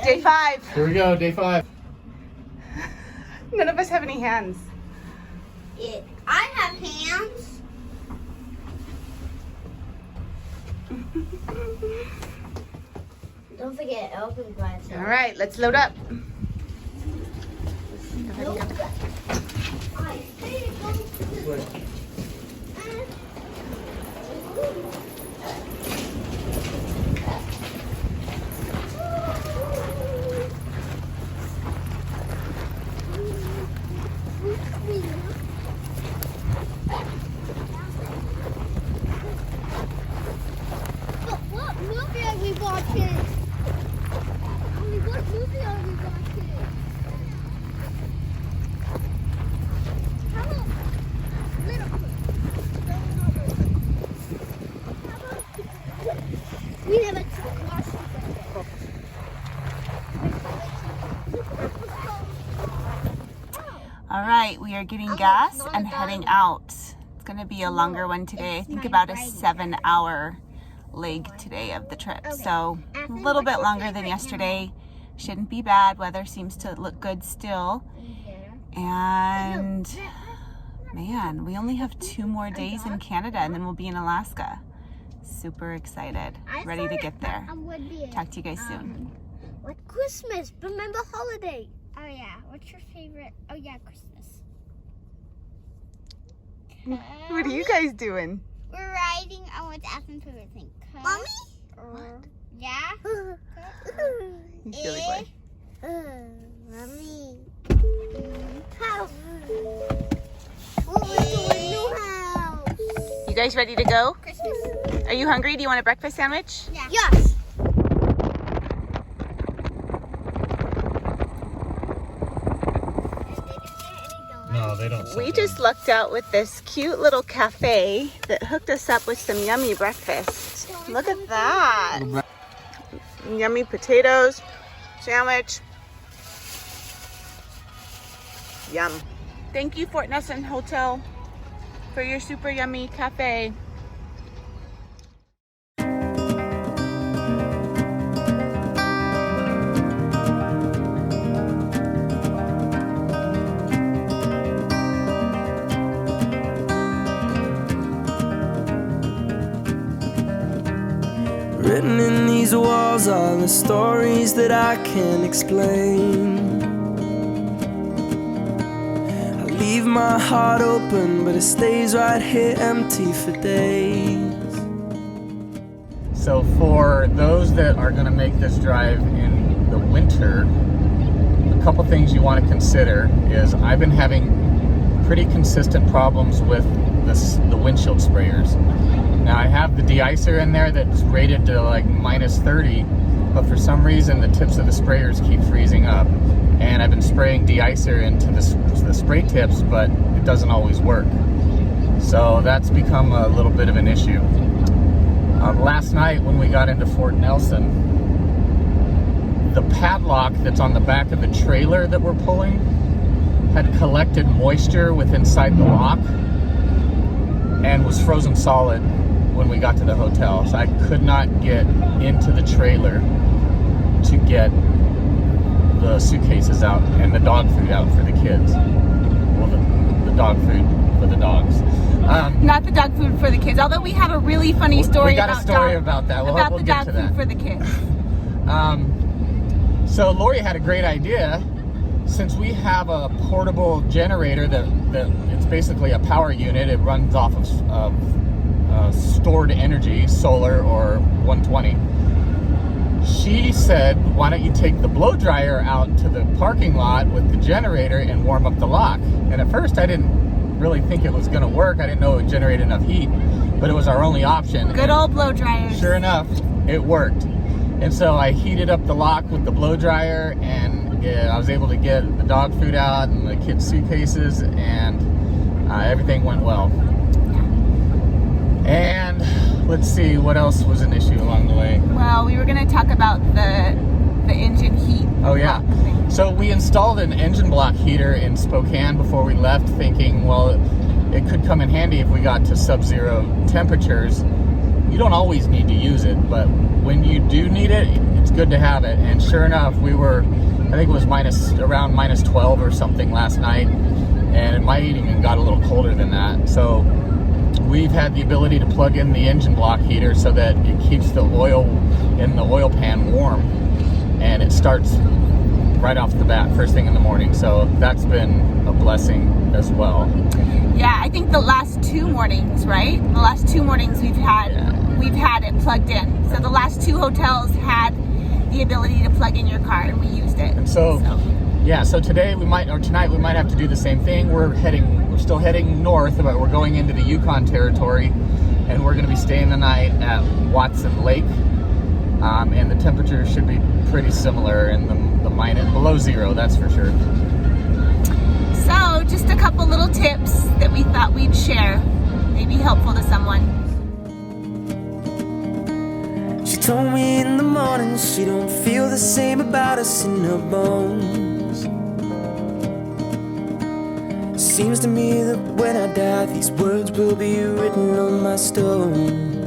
Day 5. Here we go, day 5. None of us have any hands. I have hands. Don't forget, open glass. All right, let's load up. What movie are we watching? What movie are we watching? How about little kids? We never watched All right, we are getting gas and heading out. It's gonna be a longer one today. I think about a 7-hour leg today of the trip. So a little bit longer than yesterday. Shouldn't be bad. Weather seems to look good still. And man, we only have 2 more days in Canada and then we'll be in Alaska. Super excited. Ready to get there. Talk to you guys soon. What Christmas? Remember holiday? Oh yeah. What's your favorite? Oh yeah, Christmas. What are you guys doing? We're riding on what's Aspen's favorite thing. Mommy? Yeah? You silly boy. Mommy. House. What was the new house? You guys ready to go? Christmas. Are you hungry? Do you want a breakfast sandwich? Yeah. Yes. No, they don't. We just lucked out with this cute little cafe that hooked us up with some yummy breakfast. Look at that. Yummy potatoes, sandwich. Yum. Thank you, Fort Nelson Hotel, for your super yummy cafe. Written in these walls are the stories that I can't explain. I leave my heart open, but it stays right here empty for days. So for those that are going to make this drive in the winter, a couple things you want to consider is I've been having pretty consistent problems with the windshield sprayers. Now I have the de-icer in there that's rated to like -30, but for some reason the tips of the sprayers keep freezing up. And I've been spraying de-icer into the spray tips, but it doesn't always work. So that's become a little bit of an issue. Last night when we got into Fort Nelson, the padlock that's on the back of the trailer that we're pulling had collected moisture inside the lock and was frozen solid when we got to the hotel. So I could not get into the trailer to get the suitcases out and the dog food out for the kids. Well, the dog food for the dogs. Not the dog food for the kids, although we have a really funny story about about that. We'll the get dog to food that. for the kids. So Lori had a great idea. Since we have a portable generator that it's basically a power unit, it runs off of stored energy, solar or 120. She said, why don't you take the blow dryer out to the parking lot with the generator and warm up the lock? And at first I didn't really think it was going to work. I didn't know it would generate enough heat, but it was our only option. Good old blow dryers. Sure enough, it worked. And so I heated up the lock with the blow dryer, and I was able to get the dog food out and the kids' suitcases, and everything went well. And let's see, what else was an issue along the way? Well, we were going to talk about the engine heat. Oh yeah. So we installed an engine block heater in Spokane before we left, thinking, well, it could come in handy if we got to sub-zero temperatures. You don't always need to use it, but when you do need it, it's good to have it. And sure enough, we were, I think it was around minus 12 or something last night, and it might even got a little colder than that. So we've had the ability to plug in the engine block heater so that it keeps the oil in the oil pan warm, and it starts right off the bat first thing in the morning. So that's been a blessing as well. Yeah, I think the last 2 mornings, right? The last 2 mornings we've had it plugged in. So the last 2 hotels had the ability to plug in your car, and we used it. And so today tonight we might have to do the same thing. We're still heading north, but we're going into the Yukon territory, and we're going to be staying the night at Watson Lake. And the temperature should be pretty similar in the below zero, that's for sure. So just a couple little tips that we thought we'd share, maybe helpful to someone. She told me in the morning she don't feel the same about us in her bones. Seems to me that when I die, these words will be written on my stone.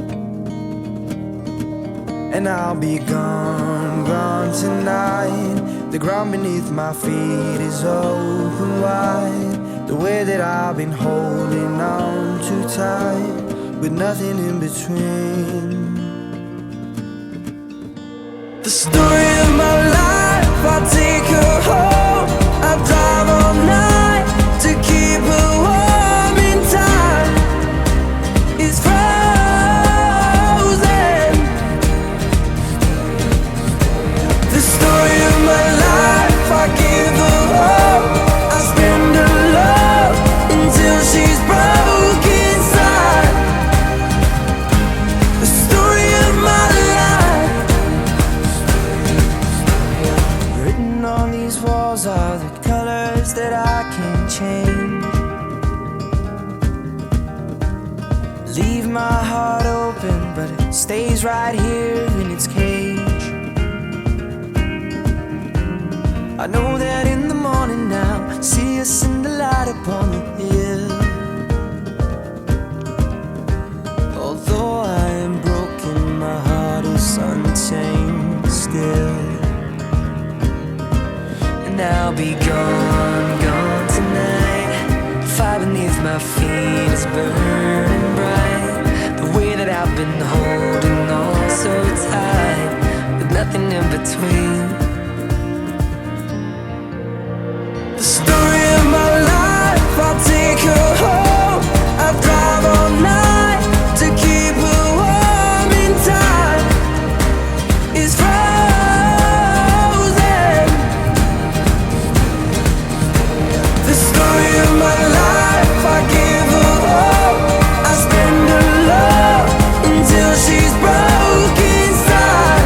And I'll be gone, gone tonight. The ground beneath my feet is open wide. The way that I've been holding on too tight, with nothing in between. The story of my life, I'll take her home. I'll drive all night to keep her warm in time. It's frozen. The story of my life, I give her hope. I spend her love until she's broke inside. The story of my life. Written on these walls are the colors that I can't change. Leave my heart open, but it stays right here in its cage. I know that in the morning now, see us in the light upon the hill. Although I am broken, my heart is unchained still. And I'll be gone, gone tonight. The fire beneath my feet is burning bright. The way that I've been holding on so tight, with nothing in between. The story of my life, I'll take her home. I'll drive all night to keep her warm in time. It's frozen. The story of my life, I give her hope. I spend her love until she's broke inside.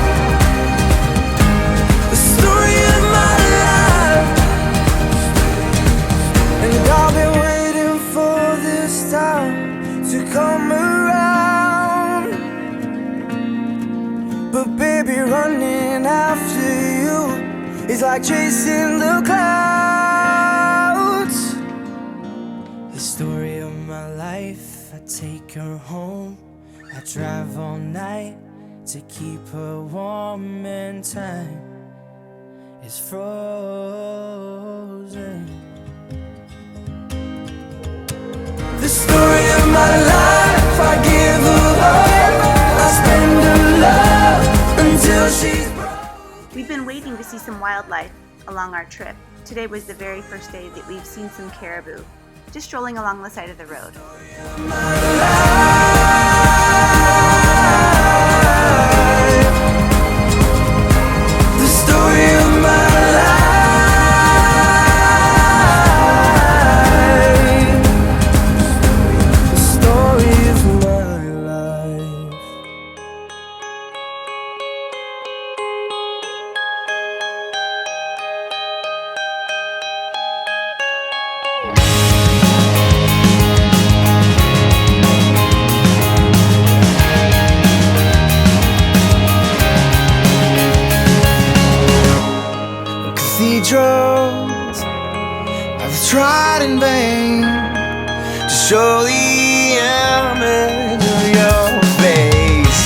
The story of my life. And I've been waiting for this time to come around. But baby, running after you is like chasing the clouds. The story of my life, I take her home. I drive all night to keep her warm and time is frozen. The story of my life, I give her hope. I spend her love until she's broke. We've been waiting to see some wildlife along our trip. Today was the very first day that we've seen some caribou, just strolling along the side of the road. The story of my life. The story of my life. Cathedrals I've tried in vain to show the image of your face.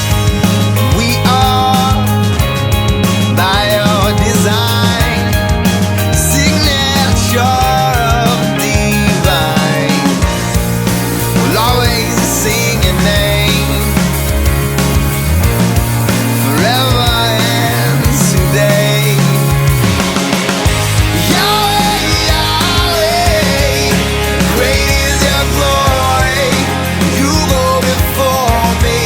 We are by your design, signature of divine. We'll always sing your name forever and today. Yahweh, Yahweh, great is your glory. You go before me.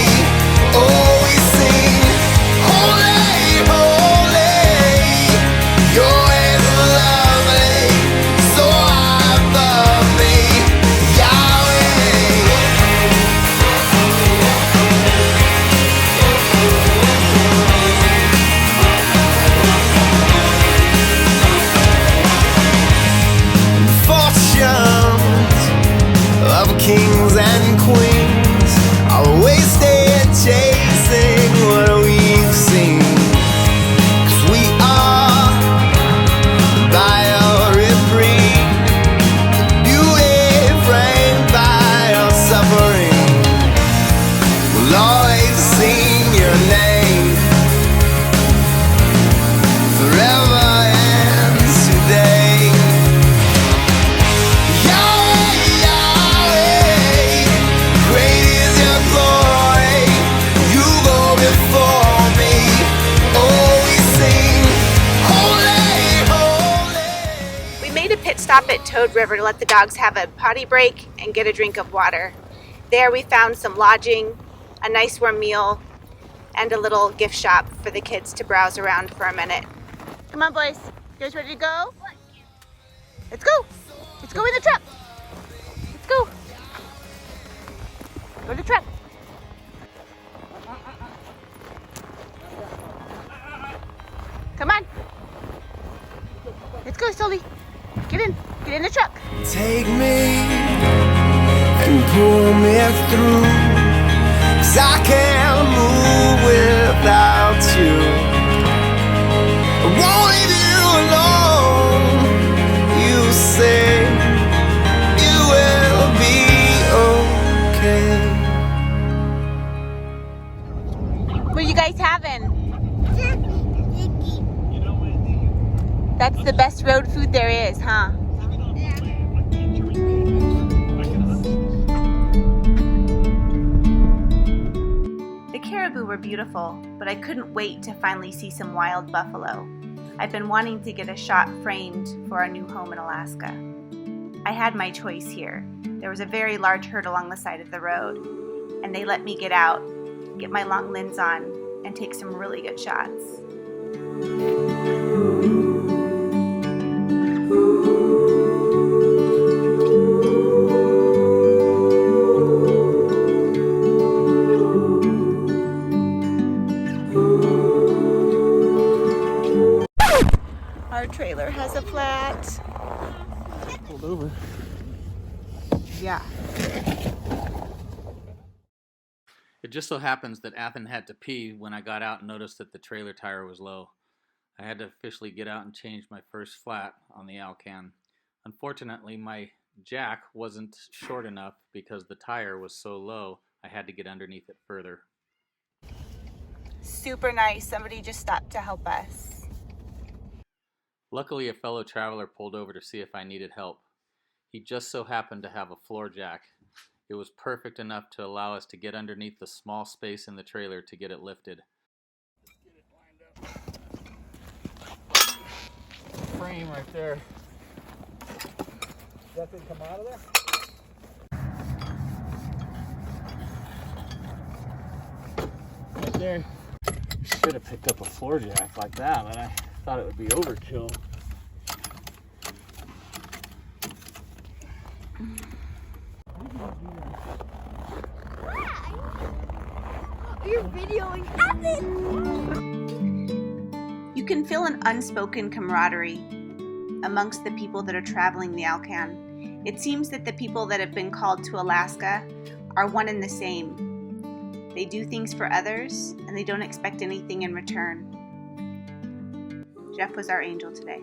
Oh, we sing, holy, holy. Your ways are lovely, so above me. Yahweh. Fortunes of kings and queens are wasted chasing what we've seen. 'Cause we are by your reprieve, beauty framed by your suffering. We'll always sing your name forever and today. Yahweh, Yahweh, great is your glory. You go before me. Oh, we sing, holy, holy. We made a pit stop at Toad River to let the dogs have a potty break and get a drink of water. There we found some lodging, a nice warm meal, and a little gift shop for the kids to browse around for a minute. Come on, boys. You guys ready to go? Let's go. Let's go in the truck. Let's go. Go to the truck. Come on. Let's go, Sully. Get in. Get in the truck. Take me and pull me through, 'cause I can't move without you. I won't leave you alone. You say you will be okay. What are you guys having? That's the best road food there is, huh? The caribou were beautiful, but I couldn't wait to finally see some wild buffalo. I've been wanting to get a shot framed for our new home in Alaska. I had my choice here. There was a very large herd along the side of the road, and they let me get out, get my long lens on, and take some really good shots. Our trailer has a flat. Pulled over. Yeah. It just so happens that Athen had to pee when I got out and noticed that the trailer tire was low. I had to officially get out and change my first flat on the Alaskan. Unfortunately, my jack wasn't short enough because the tire was so low, I had to get underneath it further. Super nice. Somebody just stopped to help us. Luckily, a fellow traveler pulled over to see if I needed help. He just so happened to have a floor jack. It was perfect enough to allow us to get underneath the small space in the trailer to get it lifted. Frame right there. Does that thing come out of there? Right there. Should have picked up a floor jack like that, but I thought it would be overkill. You're videoing Athens! You can feel an unspoken camaraderie amongst the people that are traveling the Alaskan. It seems that the people that have been called to Alaska are one and the same. They do things for others, and they don't expect anything in return. Jeff was our angel today.